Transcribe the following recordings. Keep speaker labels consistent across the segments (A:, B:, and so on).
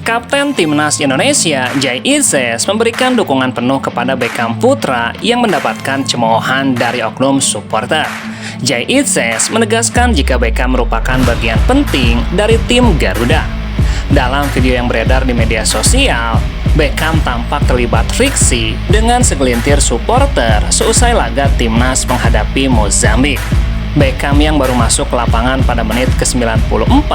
A: Kapten Timnas Indonesia, Jai Itzes, memberikan dukungan penuh kepada Beckham Putra yang mendapatkan cemoohan dari oknum supporter. Jai Itzes menegaskan jika Beckham merupakan bagian penting dari tim Garuda. Dalam video yang beredar di media sosial, Beckham tampak terlibat friksi dengan segelintir supporter seusai laga timnas menghadapi Mozambik. Beckham yang baru masuk ke lapangan pada menit ke-94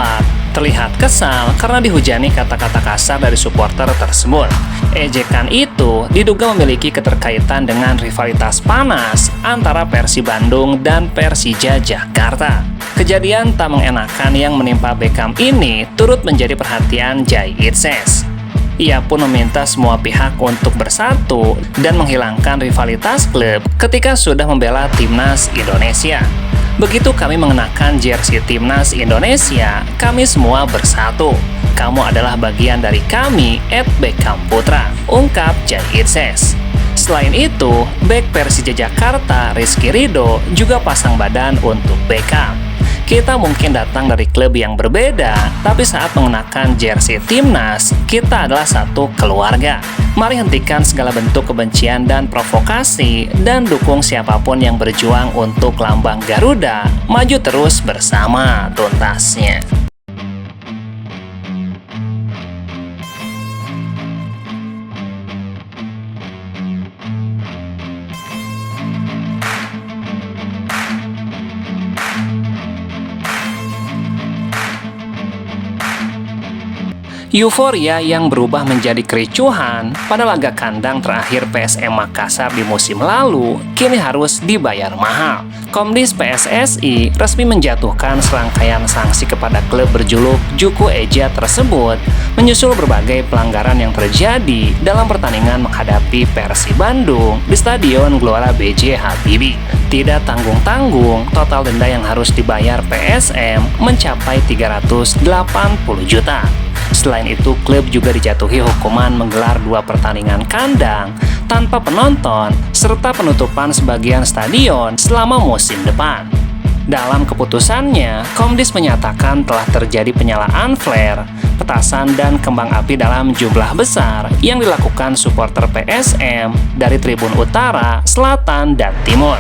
A: terlihat kesal karena dihujani kata-kata kasar dari supporter tersebut. Ejekan itu diduga memiliki keterkaitan dengan rivalitas panas antara Persib Bandung dan Persija Jakarta. Kejadian tak mengenakan yang menimpa Beckham ini turut menjadi perhatian Jai Itzes. Ia pun meminta semua pihak untuk bersatu dan menghilangkan rivalitas klub ketika sudah membela timnas Indonesia. Begitu kami mengenakan jersey timnas Indonesia, kami semua bersatu. Kamu adalah bagian dari kami, @Beckham Putra, ungkap Jai Itzes. Selain itu, bek Persija Jakarta, Rizky Ridho, juga pasang badan untuk Beckham. Kita mungkin datang dari klub yang berbeda, tapi saat mengenakan jersey timnas, kita adalah satu keluarga. Mari hentikan segala bentuk kebencian dan provokasi, dan dukung siapapun yang berjuang untuk lambang Garuda. Maju terus bersama, tuntasnya. Euforia yang berubah menjadi kericuhan pada laga kandang terakhir PSM Makassar di musim lalu kini harus dibayar mahal. Komdis PSSI resmi menjatuhkan serangkaian sanksi kepada klub berjuluk Juku Eja tersebut menyusul berbagai pelanggaran yang terjadi dalam pertandingan menghadapi Persib Bandung di Stadion Gelora B.J. Habibie. Tidak tanggung-tanggung, total denda yang harus dibayar PSM mencapai 380 juta. Selain itu, klub juga dijatuhi hukuman menggelar 2 pertandingan kandang tanpa penonton serta penutupan sebagian stadion selama musim depan. Dalam keputusannya, Komdis menyatakan telah terjadi penyalaan flare, petasan, dan kembang api dalam jumlah besar yang dilakukan supporter PSM dari tribun utara, selatan, dan timur.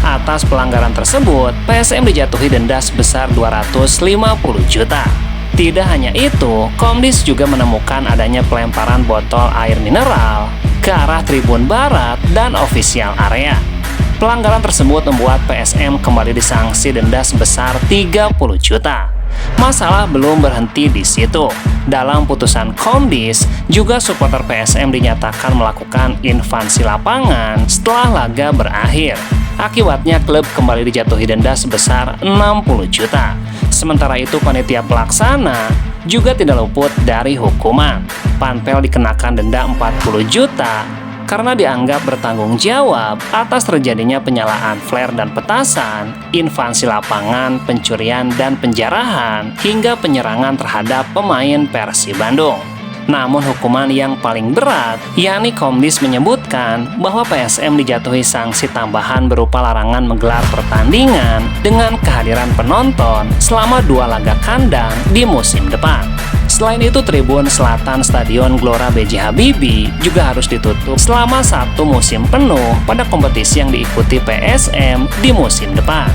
A: Atas pelanggaran tersebut, PSM dijatuhi denda sebesar 250 juta. Tidak hanya itu, Komdis juga menemukan adanya pelemparan botol air mineral ke arah tribun barat dan ofisial area. Pelanggaran tersebut membuat PSM kembali disanksi denda sebesar 30 juta. Masalah belum berhenti di situ. Dalam putusan Komdis, juga supporter PSM dinyatakan melakukan invasi lapangan setelah laga berakhir. Akibatnya klub kembali dijatuhi denda sebesar 60 juta. Sementara itu, panitia pelaksana juga tidak luput dari hukuman. Panpel dikenakan denda 40 juta karena dianggap bertanggung jawab atas terjadinya penyalaan flare dan petasan, invasi lapangan, pencurian dan penjarahan, hingga penyerangan terhadap pemain Persib Bandung. Namun hukuman yang paling berat, yakni Komdis menyebutkan bahwa PSM dijatuhi sanksi tambahan berupa larangan menggelar pertandingan dengan kehadiran penonton selama 2 laga kandang di musim depan. Selain itu, tribun selatan Stadion Gelora B.J. Habibie juga harus ditutup selama 1 musim penuh pada kompetisi yang diikuti PSM di musim depan.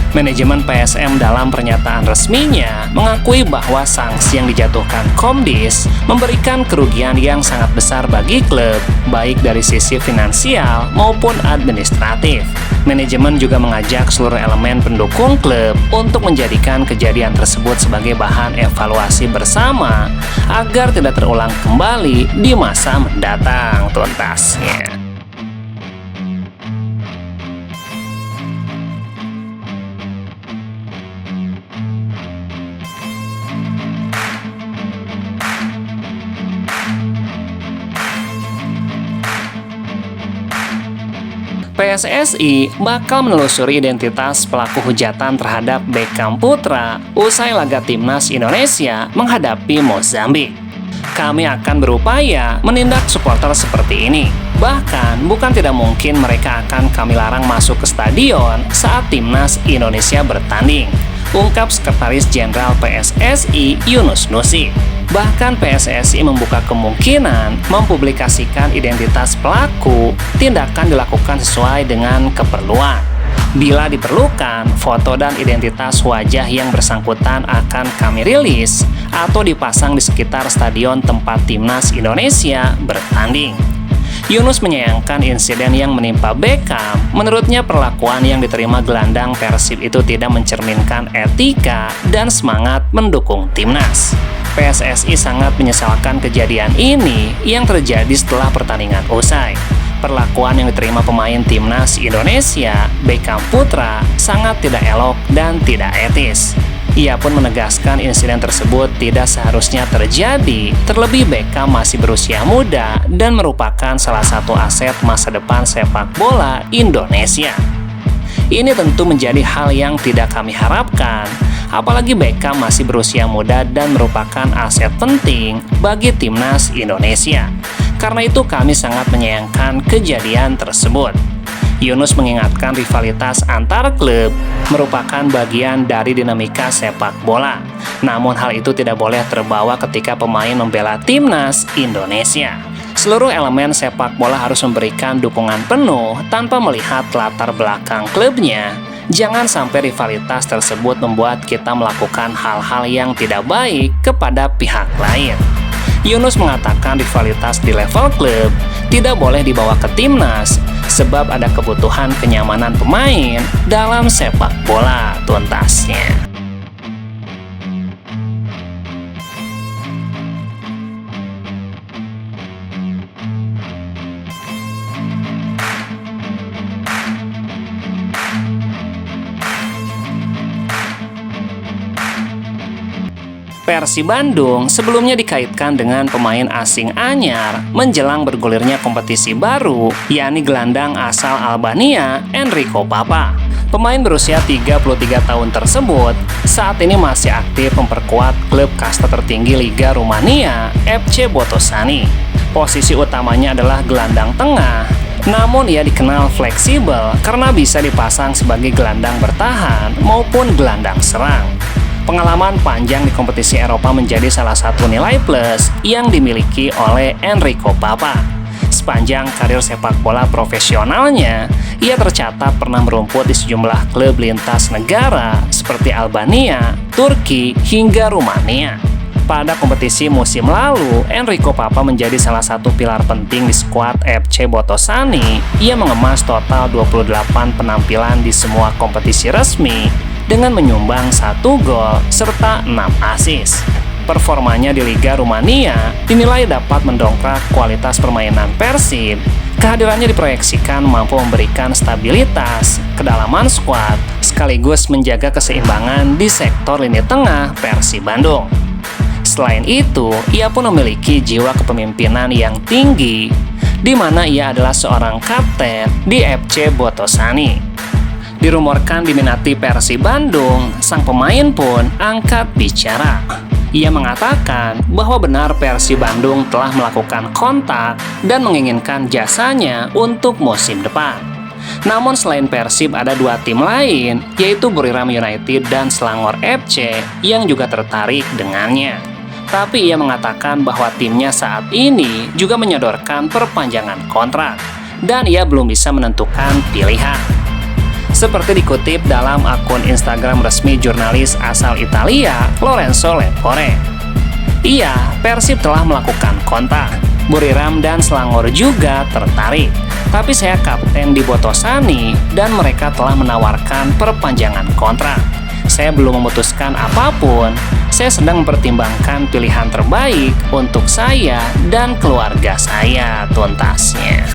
A: Manajemen PSM dalam pernyataan resminya mengakui bahwa sanksi yang dijatuhkan Komdis memberikan kerugian yang sangat besar bagi klub, baik dari sisi finansial maupun administratif. Manajemen juga mengajak seluruh elemen pendukung klub untuk menjadikan kejadian tersebut sebagai bahan evaluasi bersama agar tidak terulang kembali di masa mendatang, tuntasnya. PSSI bakal menelusuri identitas pelaku hujatan terhadap Beckham Putra usai laga timnas Indonesia menghadapi Mozambik. Kami akan berupaya menindak supporter seperti ini. Bahkan, bukan tidak mungkin mereka akan kami larang masuk ke stadion saat timnas Indonesia bertanding. ungkap Sekretaris Jenderal PSSI Yunus Nusi. Bahkan PSSI membuka kemungkinan mempublikasikan identitas pelaku, tindakan dilakukan sesuai dengan keperluan. Bila diperlukan, foto dan identitas wajah yang bersangkutan akan kami rilis atau dipasang di sekitar stadion tempat timnas Indonesia bertanding. Yunus menyayangkan insiden yang menimpa Beckham. Menurutnya perlakuan yang diterima gelandang Persib itu tidak mencerminkan etika dan semangat mendukung timnas. PSSI sangat menyesalkan kejadian ini yang terjadi setelah pertandingan usai. Perlakuan yang diterima pemain timnas Indonesia, Beckham Putra, sangat tidak elok dan tidak etis. Ia pun menegaskan insiden tersebut tidak seharusnya terjadi, terlebih Beckham masih berusia muda dan merupakan salah satu aset masa depan sepak bola Indonesia. Ini tentu menjadi hal yang tidak kami harapkan, apalagi Beckham masih berusia muda dan merupakan aset penting bagi timnas Indonesia. Karena itu kami sangat menyayangkan kejadian tersebut. Yunus mengingatkan rivalitas antar klub merupakan bagian dari dinamika sepak bola. Namun hal itu tidak boleh terbawa ketika pemain membela timnas Indonesia. Seluruh elemen sepak bola harus memberikan dukungan penuh tanpa melihat latar belakang klubnya. Jangan sampai rivalitas tersebut membuat kita melakukan hal-hal yang tidak baik kepada pihak lain. Yunus mengatakan rivalitas di level klub tidak boleh dibawa ke timnas sebab ada kebutuhan kenyamanan pemain dalam sepak bola, tuntasnya. Persib Bandung sebelumnya dikaitkan dengan pemain asing anyar menjelang bergulirnya kompetisi baru, yakni gelandang asal Albania, Enrico Papa. Pemain berusia 33 tahun tersebut saat ini masih aktif memperkuat klub kasta tertinggi Liga Rumania, FC Botoşani. Posisi utamanya adalah gelandang tengah, namun ia dikenal fleksibel karena bisa dipasang sebagai gelandang bertahan maupun gelandang serang. Pengalaman panjang di kompetisi Eropa menjadi salah satu nilai plus yang dimiliki oleh Enrico Papa. Sepanjang karir sepak bola profesionalnya, ia tercatat pernah merumput di sejumlah klub lintas negara seperti Albania, Turki, hingga Rumania. Pada kompetisi musim lalu, Enrico Papa menjadi salah satu pilar penting di skuad FC Botoşani. Ia mengemas total 28 penampilan di semua kompetisi resmi dengan menyumbang 1 gol serta 6 assist. Performanya di Liga Rumania dinilai dapat mendongkrak kualitas permainan Persib. Kehadirannya diproyeksikan mampu memberikan stabilitas, kedalaman skuad, sekaligus menjaga keseimbangan di sektor lini tengah Persib Bandung. Selain itu, ia pun memiliki jiwa kepemimpinan yang tinggi, di mana ia adalah seorang kapten di FC Botoşani. Dirumorkan diminati Persib Bandung, sang pemain pun angkat bicara. Ia mengatakan bahwa benar Persib Bandung telah melakukan kontak dan menginginkan jasanya untuk musim depan. Namun selain Persib ada 2 tim lain, yaitu Buriram United dan Selangor FC yang juga tertarik dengannya. Tapi ia mengatakan bahwa timnya saat ini juga menyodorkan perpanjangan kontrak dan ia belum bisa menentukan pilihan. Seperti dikutip dalam akun Instagram resmi jurnalis asal Italia, Lorenzo Lepore. Iya, Persib telah melakukan kontak. Buriram dan Selangor juga tertarik. Tapi saya kapten di Botoşani dan mereka telah menawarkan perpanjangan kontrak. Saya belum memutuskan apapun. Saya sedang mempertimbangkan pilihan terbaik untuk saya dan keluarga saya, tuntasnya.